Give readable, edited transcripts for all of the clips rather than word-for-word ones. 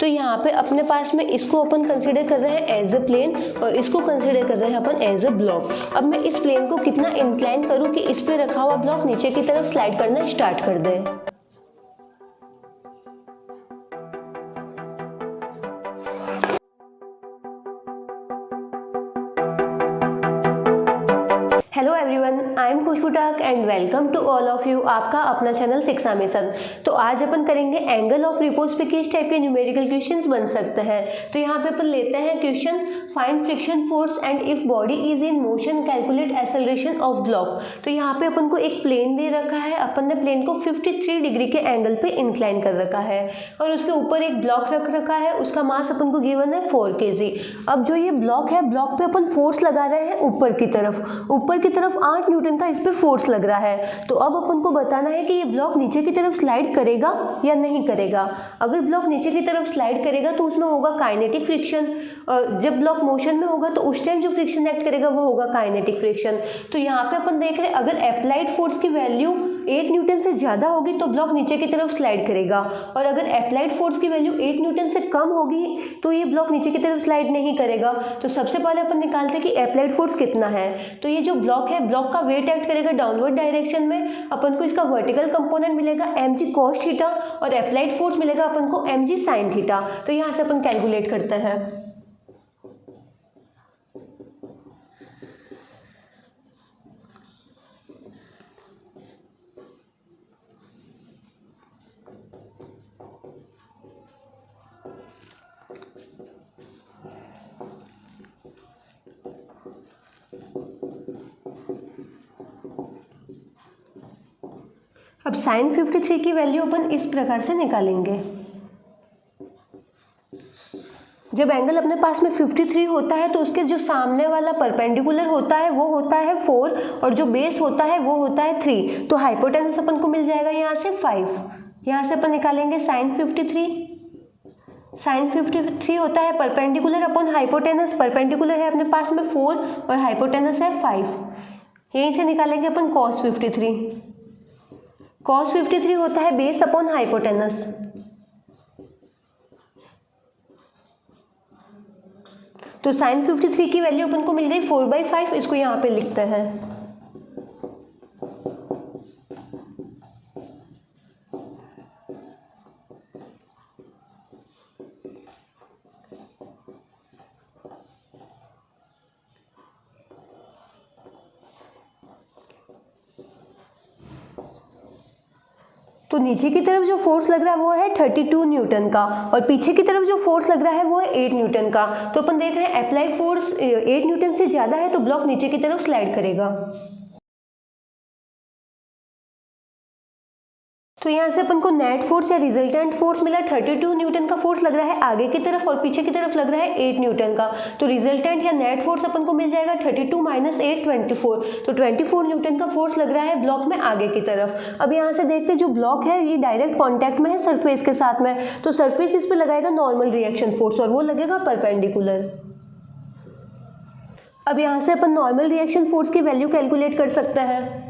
तो यहाँ पे अपने पास में इसको अपन कंसिडर कर रहे हैं एज अ प्लेन और इसको कंसिडर कर रहे हैं अपन एज अ ब्लॉक। अब मैं इस प्लेन को कितना इंक्लाइन करूँ कि इस पे रखा हुआ ब्लॉक नीचे की तरफ स्लाइड करना स्टार्ट कर दे। Hello everyone, I am Khushboo Tak and welcome to all of you, आपका अपना चैनल शिक्षा मिशन। तो आज अपन करेंगे एंगल ऑफ रिपोज पे किस टाइप के न्यूमेरिकल क्वेश्चंस बन सकते हैं। तो यहाँ पे अपन लेते हैं question, find friction force and if body is in motion calculate acceleration of block. तो यहाँ पे अपन को एक प्लेन दे रखा है, अपन ने प्लेन को 53 डिग्री के एंगल पे इंक्लाइन कर रखा है और उसके ऊपर एक ब्लॉक रख रखा है, उसका मास अपन को गिवन है 4 kg। अब जो ये ब्लॉक है, ब्लॉक पे अपन फोर्स लगा रहे हैं ऊपर की तरफ 8 न्यूटन का इस पे फोर्स लग रहा है। तो अब अपन को बताना है कि ये ब्लॉक नीचे की तरफ स्लाइड करेगा या नहीं करेगा। अगर ब्लॉक नीचे की तरफ स्लाइड करेगा तो उसमें होगा काइनेटिक फ्रिक्शन, और जब ब्लॉक मोशन में होगा तो उस टाइम जो फ्रिक्शन एक्ट करेगा वो होगा काइनेटिक फ्रिक्शन। तो यहाँ पे अपन देख रहे हैं अगर अप्लाइड फोर्स की वैल्यू 8 न्यूटन से ज़्यादा होगी तो ब्लॉक नीचे की तरफ स्लाइड करेगा, और अगर अप्लाइड फोर्स की वैल्यू 8 न्यूटन से कम होगी तो ये ब्लॉक नीचे की तरफ स्लाइड नहीं करेगा। तो सबसे पहले अपन निकालते हैं कि अप्लाइड फोर्स कितना है। तो ये जो ब्लॉक है, ब्लॉक का वेट एक्ट करेगा डाउनवर्ड डायरेक्शन में, अपन को इसका वर्टिकल कंपोनेंट मिलेगा mg cos थीटा और अप्लाइड फोर्स मिलेगा अपन को mg sin थीटा। तो यहाँ से अपन कैलकुलेट करते हैं। अब sin 53 की वैल्यू अपन इस प्रकार से निकालेंगे। जब एंगल अपने पास में 53 होता है तो उसके जो सामने वाला परपेंडिकुलर होता है वो होता है 4 और जो बेस होता है वो होता है 3। तो हाइपोटेनस अपन को मिल जाएगा यहाँ से 5। यहाँ से अपन निकालेंगे sin 53 होता है परपेंडिकुलर अपॉन हाइपोटेनस। परपेंडिकुलर है अपने पास में 4 और हाइपोटेनस है 5। यहीं से निकालेंगे अपन cos 53। cos 53 होता है बेस अपॉन हाइपोटेनस। तो sin 53 की वैल्यू अपन को मिल गई 4/5। इसको यहाँ पे लिखते हैं। तो नीचे की तरफ जो फोर्स लग रहा है वो है 32 न्यूटन का और पीछे की तरफ जो फोर्स लग रहा है वो है 8 न्यूटन का। तो अपन देख रहे हैं अप्लाई फोर्स 8 न्यूटन से ज़्यादा है तो ब्लॉक नीचे की तरफ स्लाइड करेगा। तो यहाँ से अपन को नेट फोर्स या रिजल्टेंट फोर्स मिला, 32 न्यूटन का फोर्स लग रहा है आगे की तरफ और पीछे की तरफ लग रहा है 8 न्यूटन का। तो रिजल्टेंट या नेट फोर्स अपन को मिल जाएगा 32 - 8 24। तो 24 न्यूटन का फोर्स लग रहा है ब्लॉक में आगे की तरफ। अब यहाँ से देखते हैं जो ब्लॉक है ये डायरेक्ट कॉन्टैक्ट में है सरफेस के साथ में, तो सरफेस इस पर लगाएगा नॉर्मल रिएक्शन फोर्स और वो लगेगा परपेंडिकुलर। अब यहाँ से अपन नॉर्मल रिएक्शन फोर्स की वैल्यू कैलकुलेट कर सकते हैं।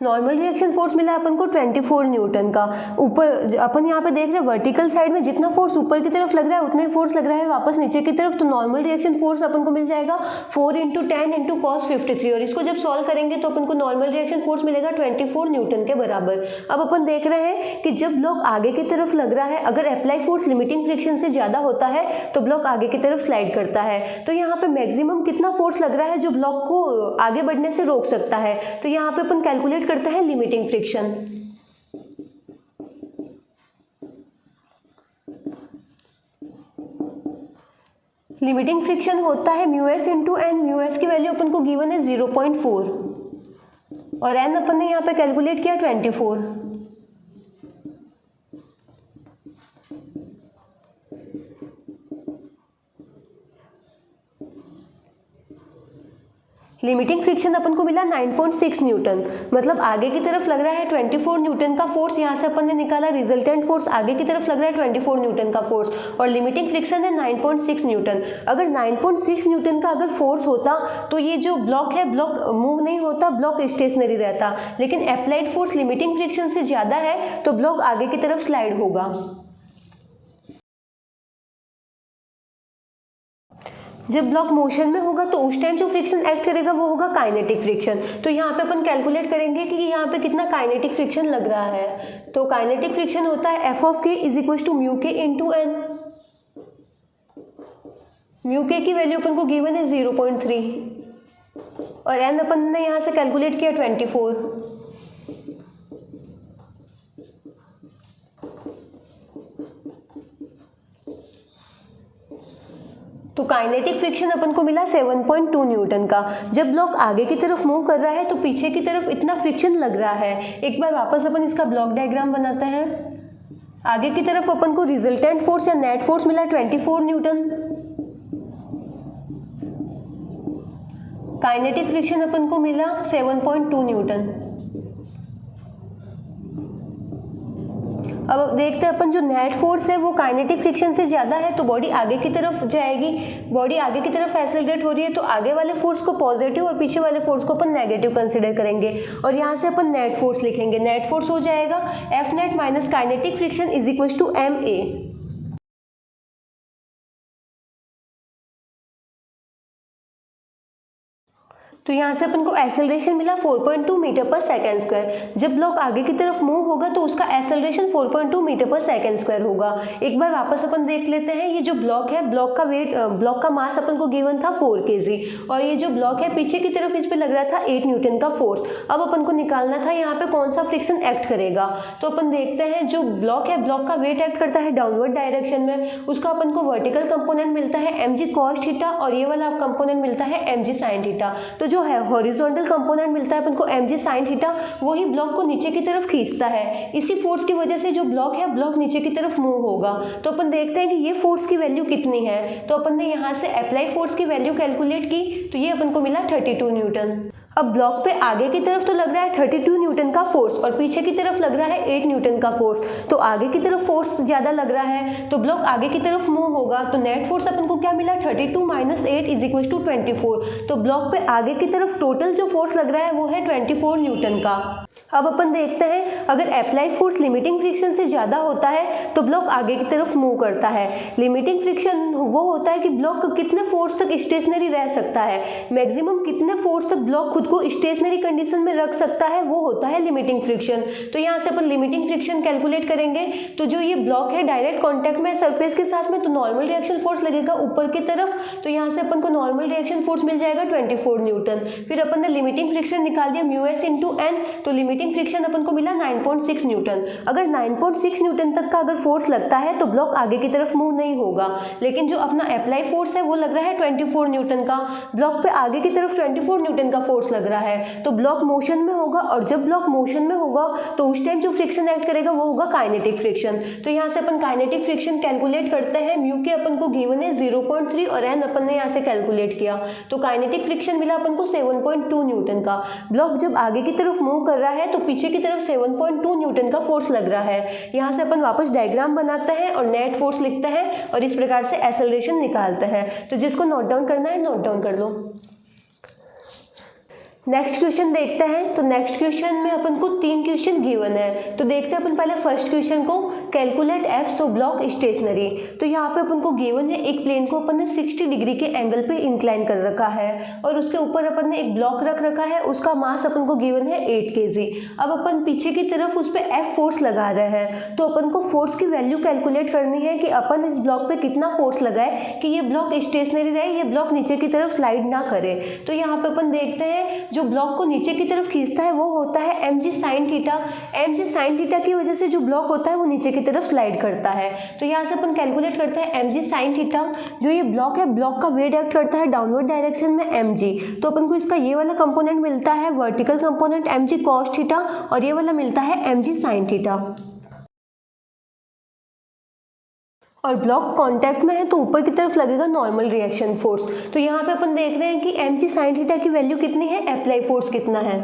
नॉर्मल रिएक्शन फोर्स मिला अपन को 24 न्यूटन का। ऊपर अपन यहाँ पे देख रहे हैं वर्टिकल साइड में जितना फोर्स ऊपर की तरफ लग रहा है उतना ही फोर्स लग रहा है वापस नीचे की तरफ। तो नॉर्मल रिएक्शन फोर्स अपन को मिल जाएगा 4 × 10 × cos 53 और इसको जब सॉल्व करेंगे तो अपन को नॉर्मल रिएक्शन फोर्स मिलेगा 24 न्यूटन के बराबर। अब अपन देख रहे हैं कि जब ब्लॉक आगे की तरफ लग रहा है, अगर अप्लाई फोर्स लिमिटिंग फ्रिक्शन से ज़्यादा होता है तो ब्लॉक आगे की तरफ स्लाइड करता है। तो यहाँ पे मैक्सिमम कितना फोर्स लग रहा है जो ब्लॉक को आगे बढ़ने से रोक सकता है। तो यहाँ पे अपन कैलकुलेट करते हैं लिमिटिंग फ्रिक्शन। लिमिटिंग फ्रिक्शन होता है μs × n। μs की वैल्यू अपन को गिवन है 0.4 और n अपन ने यहाँ पे कैलकुलेट किया 24। लिमिटिंग फ्रिक्शन अपन को मिला 9.6 न्यूटन, मतलब आगे की तरफ लग रहा है 24 न्यूटन का फोर्स। यहाँ से अपन ने निकाला रिजल्टेंट फोर्स, आगे की तरफ लग रहा है 24 न्यूटन का फोर्स और लिमिटिंग फ्रिक्शन है 9.6 न्यूटन। अगर 9.6 न्यूटन का अगर फोर्स होता तो ये जो ब्लॉक है, ब्लॉक मूव नहीं होता, ब्लॉक स्टेशनरी रहता। लेकिन अप्लाइड फोर्स लिमिटिंग फ्रिक्शन से ज़्यादा है तो ब्लॉक आगे की तरफ स्लाइड होगा। जब ब्लॉक मोशन में होगा तो उस टाइम जो फ्रिक्शन एक्ट करेगा वो होगा काइनेटिक फ्रिक्शन। तो यहाँ पे अपन कैलकुलेट करेंगे कि यहाँ पे कितना काइनेटिक फ्रिक्शन लग रहा है। तो काइनेटिक फ्रिक्शन होता है एफ ऑफ के इज इक्वल टू म्यू के इंटू एन। म्यू के की वैल्यू अपन को गिवन है 0.3 और एन अपन ने यहाँ से कैलकुलेट किया 24। तो काइनेटिक फ्रिक्शन अपन को मिला 7.2 न्यूटन का। जब ब्लॉक आगे की तरफ मूव कर रहा है तो पीछे की तरफ इतना फ्रिक्शन लग रहा है। एक बार वापस अपन इसका ब्लॉक डायग्राम बनाते हैं। आगे की तरफ अपन को रिजल्टेंट फोर्स या नेट फोर्स मिला 24 न्यूटन। काइनेटिक फ्रिक्शन अपन को मिला 7.2 न्यूटन। अब देखते हैं अपन जो नेट फोर्स है वो काइनेटिक फ्रिक्शन से ज़्यादा है तो बॉडी आगे की तरफ जाएगी। बॉडी आगे की तरफ एक्सेलरेट हो रही है तो आगे वाले फोर्स को पॉजिटिव और पीछे वाले फोर्स को अपन नेगेटिव कंसिडर करेंगे और यहाँ से अपन नेट फोर्स लिखेंगे। नेट फोर्स हो जाएगा F net minus kinetic friction is equal to M A. तो यहाँ से अपन को एक्सेलरेशन मिला 4.2 मीटर पर सेकेंड स्क्वायर। जब ब्लॉक आगे की तरफ मूव होगा तो उसका acceleration 4.2 metre per second square होगा। एक बार वापस अपन देख लेते हैं। ये जो ब्लॉक है, ब्लॉक का वेट, ब्लॉक का मास अपन को गिवन था 4 kg और ये जो ब्लॉक है पीछे की तरफ इस पे लग रहा था 8 न्यूटन का फोर्स। अब अपन को निकालना था यहाँ पे कौन सा फ्रिक्शन एक्ट करेगा। तो अपन देखते हैं जो ब्लॉक है, ब्लॉक का वेट एक्ट करता है डाउनवर्ड डायरेक्शन में। उसका अपन को वर्टिकल कंपोनेंट मिलता है mg cos थीटा और ये वाला कंपोनेंट मिलता है mg sin थीटा। तो जो है हॉरिजॉन्टल कंपोनेंट मिलता है अपन को mg sin थीटा, वही ब्लॉक को नीचे की तरफ खींचता है। इसी फोर्स की वजह से जो ब्लॉक है, ब्लॉक नीचे की तरफ मूव होगा। तो अपन देखते हैं कि ये फोर्स की वैल्यू कितनी है। तो अपन ने यहाँ से अप्लाई फोर्स की वैल्यू कैलकुलेट की तो ये अपन को मिला 32 न्यूटन। अब ब्लॉक पे आगे की तरफ तो लग रहा है 32 न्यूटन का फोर्स और पीछे की तरफ लग रहा है 8 न्यूटन का फोर्स। तो आगे की तरफ फोर्स ज़्यादा लग रहा है तो ब्लॉक आगे की तरफ मूव होगा। तो नेट फोर्स अपन को क्या मिला 32 माइनस 8 इज इक्वल टू 24। तो ब्लॉक पे आगे की तरफ टोटल जो फोर्स लग रहा है वो है 24 न्यूटन का। अब अपन देखते हैं अगर अप्लाई फोर्स लिमिटिंग फ्रिक्शन से ज़्यादा होता है तो ब्लॉक आगे की तरफ मूव करता है। लिमिटिंग फ्रिक्शन वो होता है कि ब्लॉक कितने फोर्स तक स्टेशनरी रह सकता है, मैक्सिमम कितने फोर्स तक ब्लॉक खुद को स्टेशनरी कंडीशन में रख सकता है, वो होता है लिमिटिंग फ्रिक्शन। तो यहाँ से अपन लिमिटिंग फ्रिक्शन कैलकुलेट करेंगे। तो जो ये ब्लॉक है डायरेक्ट कॉन्टैक्ट में सरफेस के साथ में तो नॉर्मल रिएक्शन फोर्स लगेगा ऊपर की तरफ। तो यहाँ से अपन को नॉर्मल रिएक्शन फोर्स मिल जाएगा 24 न्यूटन। फिर अपन ने लिमिटिंग फ्रिक्शन निकाल दिया म्यू एस इंटू एन। तो लिमिटिंग फ्रिक्शन अपन को मिला 9.6 न्यूटन। अगर 9.6 न्यूटन तक का अगर फोर्स लगता है तो ब्लॉक आगे की तरफ मूव नहीं होगा। लेकिन जो अपना अप्लाई फोर्स है वो लग रहा है 24 न्यूटन का। ब्लॉक पे आगे की तरफ 24 न्यूटन का फोर्स लग रहा है तो ब्लॉक मोशन में होगा और जब ब्लॉक मोशन में होगा तो उस टाइम जो फ्रिक्शन एक्ट करेगा वो होगा काइनेटिक फ्रिक्शन। तो यहाँ से अपन काइनेटिक फ्रिक्शन कैलकुलेट करते हैं। म्यू के अपन को गिवन है 0.3 और एन अपन ने यहाँ से कैलकुलेट किया तो काइनेटिक फ्रिक्शन मिला अपन को 7.2 न्यूटन का। ब्लॉक जब आगे की तरफ मूव कर रहा है तो पीछे की तरफ 7.2 न्यूटन का फोर्स लग रहा है। यहाँ से अपन वापस डायग्राम बनाते हैं और नेट फोर्स लिखते हैं और इस प्रकार से एक्सेलरेशन निकालते हैं। तो जिसको नोट डाउन करना है नोट डाउन कर लो। नेक्स्ट क्वेश्चन देखते हैं। तो नेक्स्ट क्वेश्चन में अपन को 3 क्वेश्चन गिवन है। तो देखते हैं अपन पहले फर्स्ट क्वेश्चन को, calculate F so block stationary. तो यहाँ पे अपन को गिवन है एक प्लेन को अपन ने 60 डिग्री के एंगल पे इंक्लाइन कर रखा है और उसके ऊपर अपन ने एक ब्लॉक रख रखा है। उसका मास अपन को गिवन है 8 kg। अब अपन पीछे की तरफ उस पर एफ फोर्स लगा रहे हैं तो अपन को फोर्स की वैल्यू कैलकुलेट करनी है कि अपन इस ब्लॉक पे कितना फोर्स लगाए कि ये ब्लॉक स्टेशनरी रहे, ये ब्लॉक नीचे की तरफ स्लाइड ना करे। तो यहाँ पे अपन देखते हैं जो ब्लॉक को नीचे की तरफ खींचता है वो होता है mg sin theta. mg sin theta की वजह से जो ब्लॉक होता है वो नीचे की तरफ स्लाइड करता है। तो यहाँ से अपन कैलकुलेट करते हैं mg sin थीटा। जो ये ब्लॉक है, ब्लॉक का वेट एक्ट करता है डाउनवर्ड डायरेक्शन में mg। तो अपन को इसका ये वाला कंपोनेंट मिलता है vertical component mg cos theta और ये वाला मिलता है mg sin थीटा। और ब्लॉक कांटेक्ट में है तो ऊपर की तरफ लगेगा नॉर्मल रिएक्शन फोर्स। तो यहाँ पे अपन देख रहे हैं कि mc sin थीटा की वैल्यू कितनी है, अप्लाई फोर्स कितना है।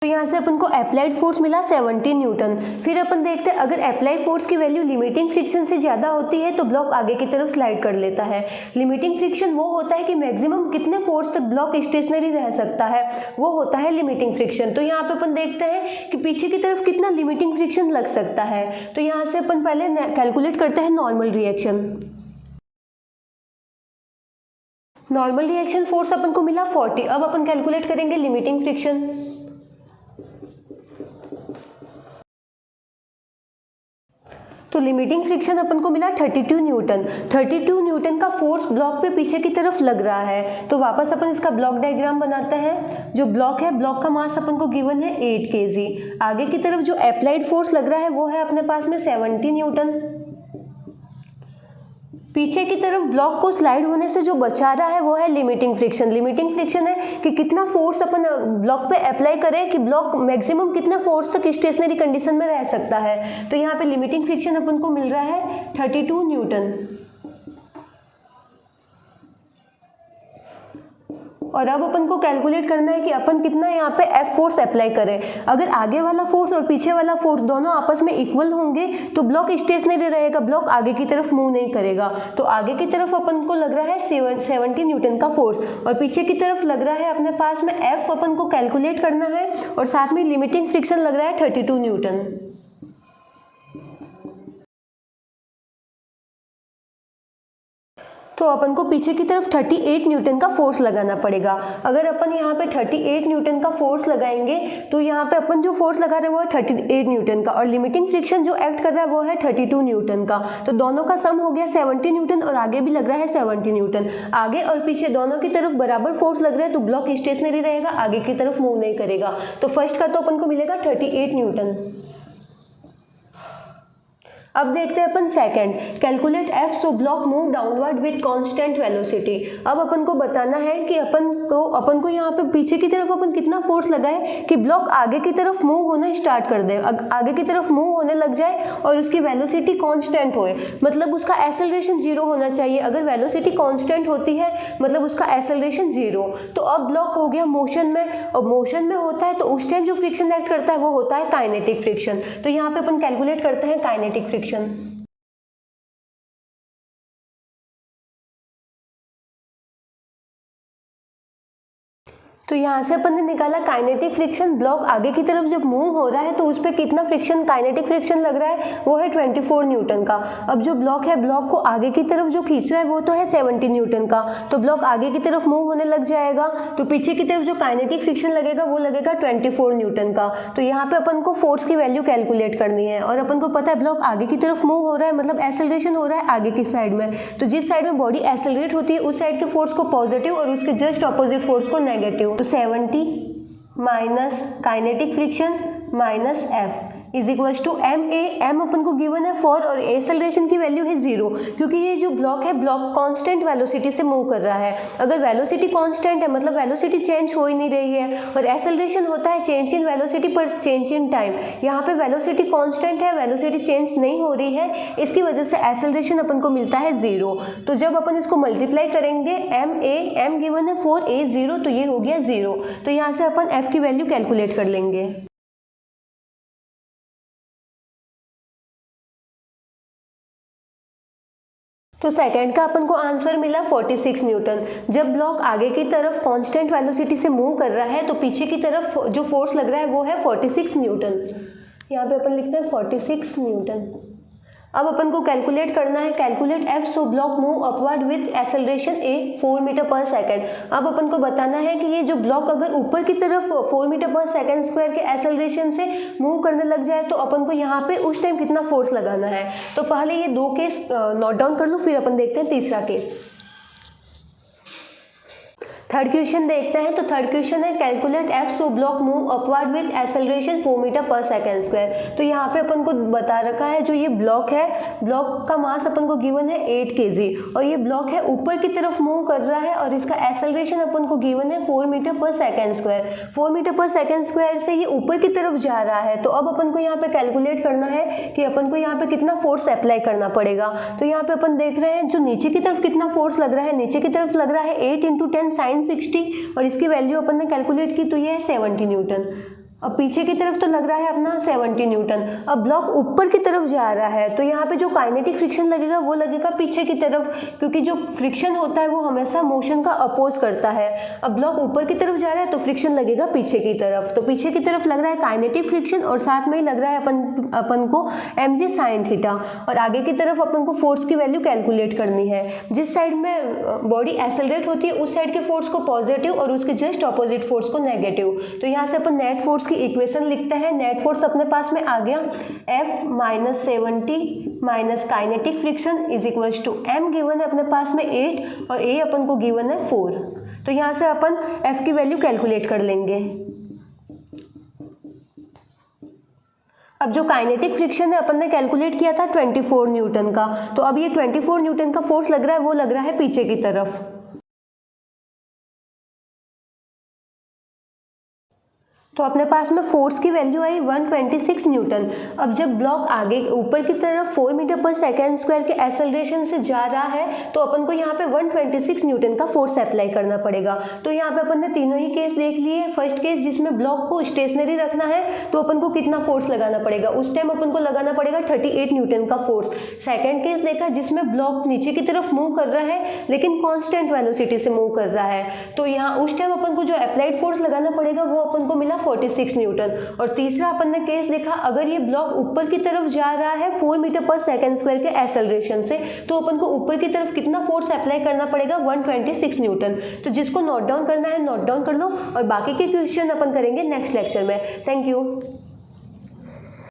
तो यहाँ से अपन को अप्लाइड फोर्स मिला 70 न्यूटन। फिर अपन देखते हैं अगर अप्लाई फोर्स की वैल्यू लिमिटिंग फ्रिक्शन से ज़्यादा होती है तो ब्लॉक आगे की तरफ स्लाइड कर लेता है। लिमिटिंग फ्रिक्शन वो होता है कि मैक्सिमम कितने फोर्स तक ब्लॉक स्टेशनरी रह सकता है, वो होता है लिमिटिंग फ्रिक्शन। तो यहाँ पे अपन देखते हैं कि पीछे की तरफ कितना लिमिटिंग फ्रिक्शन लग सकता है। तो यहाँ से अपन पहले कैलकुलेट करते हैं normal reaction. Normal reaction force अपन को मिला 40। अब अपन कैलकुलेट करेंगे लिमिटिंग फ्रिक्शन। तो लिमिटिंग फ्रिक्शन अपन को मिला 32 न्यूटन। 32 न्यूटन का फोर्स ब्लॉक पे पीछे की तरफ लग रहा है। तो वापस अपन इसका ब्लॉक डायग्राम बनाते हैं। जो ब्लॉक है, ब्लॉक का मास अपन को गिवन है 8 kg। आगे की तरफ जो अप्लाइड फोर्स लग रहा है वो है अपने पास में 70 न्यूटन। पीछे की तरफ ब्लॉक को स्लाइड होने से जो बचा रहा है वो है लिमिटिंग फ्रिक्शन। लिमिटिंग फ्रिक्शन है कि कितना फोर्स अपन ब्लॉक पे अप्लाई करें कि ब्लॉक मैक्सिमम कितना फोर्स तक स्टेशनरी कंडीशन में रह सकता है। तो यहाँ पे लिमिटिंग फ्रिक्शन अपन को मिल रहा है 32 न्यूटन। और अब अपन को कैलकुलेट करना है कि अपन कितना यहाँ पे F फोर्स अप्लाई करें। अगर आगे वाला फोर्स और पीछे वाला फोर्स दोनों आपस में इक्वल होंगे तो ब्लॉक स्टेशनरी रहेगा, ब्लॉक आगे की तरफ मूव नहीं करेगा। तो आगे की तरफ अपन को लग रहा है 70 न्यूटन का फोर्स और पीछे की तरफ लग रहा है अपने पास में F अपन को कैलकुलेट करना है और साथ में लिमिटिंग फ्रिक्शन लग रहा है 32 न्यूटन। तो अपन को पीछे की तरफ 38 न्यूटन का फोर्स लगाना पड़ेगा। अगर अपन यहाँ पे 38 न्यूटन का फोर्स लगाएंगे तो यहाँ पे अपन जो फोर्स लगा रहे हैं वो है 38 न्यूटन का और लिमिटिंग फ्रिक्शन जो एक्ट कर रहा है वो है 32 न्यूटन का। तो दोनों का सम हो गया 70 न्यूटन और आगे भी लग रहा है 70 न्यूटन। आगे और पीछे दोनों की तरफ बराबर फोर्स लग रहा है तो ब्लॉक स्टेशनरी रहेगा, आगे की तरफ मूव नहीं करेगा। तो फर्स्ट का तो अपन को मिलेगा 38 न्यूटन। अब देखते हैं अपन second, calculate F so block move downward with constant velocity. अब अपन को बताना है कि अपन को यहाँ पे पीछे की तरफ अपन कितना फोर्स लगाए कि ब्लॉक आगे की तरफ मूव होना स्टार्ट कर दे, आगे की तरफ मूव होने लग जाए और उसकी वेलोसिटी कांस्टेंट होए, मतलब उसका एक्सेलरेशन 0 होना चाहिए। अगर वेलोसिटी कांस्टेंट होती है मतलब उसका एक्सेलरेशन 0। तो अब ब्लॉक हो गया मोशन में और मोशन में होता है तो उस टाइम जो फ्रिक्शन एक्ट करता है वो होता है काइनेटिक फ्रिक्शन। तो यहाँ पे अपन कैलकुलेट करते हैं काइनेटिक फ्रिक्शन। तो यहाँ से अपन ने निकाला काइनेटिक फ्रिक्शन, ब्लॉक आगे की तरफ जब मूव हो रहा है तो उस पर कितना फ्रिक्शन काइनेटिक फ्रिक्शन लग रहा है वो है 24 न्यूटन का। अब जो ब्लॉक है, ब्लॉक को आगे की तरफ जो खींच रहा है वो तो है 70 न्यूटन का। तो ब्लॉक आगे की तरफ मूव होने लग जाएगा तो पीछे की तरफ जो काइनेटिक फ्रिक्शन लगेगा वो लगेगा 24 न्यूटन का। तो यहाँ पे अपन को फोर्स की वैल्यू कैलकुलेट करनी है और अपन को पता है ब्लॉक आगे की तरफ मूव हो रहा है मतलब एक्सेलरेशन हो रहा है आगे की साइड में। तो जिस साइड में बॉडी एक्सेलरेट होती है उस साइड के फोर्स को पॉजिटिव और उसके जस्ट ऑपोजिट फोर्स को नेगेटिव। तो 70 minus kinetic friction minus F is equals to M अपन को गिवन है 4 और एक्सेलरेशन की वैल्यू है 0 क्योंकि ये जो ब्लॉक है ब्लॉक कांस्टेंट वेलोसिटी से मूव कर रहा है। अगर वेलोसिटी कांस्टेंट है मतलब वेलोसिटी चेंज हो ही नहीं रही है और एक्सेलरेशन होता है चेंज इन वेलोसिटी पर चेंज इन टाइम। यहाँ पे वेलोसिटी कांस्टेंट है, वेलोसिटी चेंज नहीं हो रही है, इसकी वजह से एक्सेलरेशन अपन को मिलता है 0। तो जब अपन इसको मल्टीप्लाई करेंगे एम गिवन है 4 0 तो ये हो गया 0। तो यहाँ से अपन F की वैल्यू कैलकुलेट कर लेंगे। तो सेकंड का अपन को आंसर मिला 46 न्यूटन। जब ब्लॉक आगे की तरफ कांस्टेंट वेलोसिटी से मूव कर रहा है तो पीछे की तरफ जो फोर्स लग रहा है वो है 46 न्यूटन। यहाँ पे अपन लिखते हैं 46 न्यूटन। अब अपन को कैलकुलेट करना है, calculate F so block move upward with acceleration A 4 meter per second. अब अपन को बताना है कि ये जो ब्लॉक अगर ऊपर की तरफ 4 मीटर पर सेकंड स्क्वायर के एक्सेलरेशन से मूव करने लग जाए तो अपन को यहाँ पे उस टाइम कितना फोर्स लगाना है। तो पहले ये 2 केस नोट डाउन कर लो फिर अपन देखते हैं तीसरा केस। थर्ड क्वेश्चन देखते हैं। तो थर्ड क्वेश्चन है calculate F so block move upward with acceleration 4 meter per second square. तो यहाँ पे अपन को बता रखा है जो ये ब्लॉक है, ब्लॉक का मास अपन को गिवन है 8 kg और ये ब्लॉक है ऊपर की तरफ मूव कर रहा है और इसका एक्सेलरेशन अपन को गिवन है 4 meter per second square. 4 meter per second square से ये ऊपर की तरफ जा रहा है। तो अब अपन को यहाँ पे कैलकुलेट करना है कि अपन को यहाँ पे कितना फोर्स अप्लाई करना पड़ेगा। तो यहाँ पे अपन देख रहे हैं जो नीचे की तरफ कितना फोर्स लग रहा है, नीचे की तरफ लग रहा है 8 × 10 sin 60 और इसकी वैल्यू अपन ने कैलकुलेट की तो ये है 70 न्यूटन। अब पीछे की तरफ तो लग रहा है अपना 70 न्यूटन। अब ब्लॉक ऊपर की तरफ जा रहा है तो यहाँ पे जो काइनेटिक फ्रिक्शन लगेगा वो लगेगा पीछे की तरफ, क्योंकि जो फ्रिक्शन होता है वो हमेशा मोशन का अपोज करता है। अब ब्लॉक ऊपर की तरफ जा रहा है तो फ्रिक्शन लगेगा पीछे की तरफ, तो पीछे की तरफ लग रहा है काइनेटिक फ्रिक्शन और साथ में ही लग रहा है अपन को mg sin थीटा। और आगे की तरफ अपन को फोर्स की वैल्यू कैलकुलेट करनी है। जिस साइड में बॉडी एक्सेलरेट होती है उस साइड के फोर्स को पॉजिटिव और उसके जस्ट ऑपोजिट फोर्स को नेगेटिव। तो यहाँ से अपन नेट फोर्स की इक्वेशन लिखते हैं। नेट फोर्स अपने पास में आ गया F minus 70 minus kinetic friction is equals to M given है अपने पास में 8 और A अपन को गिवन है 4। तो यहाँ से अपन F की वैल्यू कैलकुलेट कर लेंगे। अब जो काइनेटिक फ्रिक्शन है अपन ने कैलकुलेट किया था 24 न्यूटन का, तो अब ये 24 न्यूटन का फोर्स लग रहा है वो लग रहा है पीछे की तरफ। तो अपने पास में फोर्स की वैल्यू आई 126 न्यूटन। अब जब ब्लॉक आगे ऊपर की तरफ 4 मीटर पर सेकेंड स्क्वायर के एक्सेलरेशन से जा रहा है तो अपन को यहाँ पे 126 न्यूटन का फोर्स अप्लाई करना पड़ेगा। तो यहाँ पे अपन ने तीनों ही केस देख लिए। फर्स्ट केस जिसमें ब्लॉक को स्टेशनरी रखना है तो अपन को कितना फोर्स लगाना पड़ेगा, उस टाइम अपन को लगाना पड़ेगा 38 न्यूटन का फोर्स। सेकेंड केस देखा जिसमें ब्लॉक नीचे की तरफ मूव कर रहा है लेकिन कॉन्स्टेंट वेलोसिटी से मूव कर रहा है, तो यहाँ उस टाइम अपन को जो अप्लाइड फोर्स लगाना पड़ेगा वो अपन को मिला 46 न्यूटन। और तीसरा अपन ने केस देखा अगर ये ब्लॉक ऊपर की तरफ जा रहा है 4 मीटर पर सेकेंड स्क्वायर के एक्सेलरेशन से तो अपन को ऊपर की तरफ कितना फोर्स अप्लाई करना पड़ेगा 126 न्यूटन। तो जिसको नोट डाउन करना है नोट डाउन कर लो और बाकी के क्वेश्चन अपन करेंगे नेक्स्ट लेक्चर में। Thank you.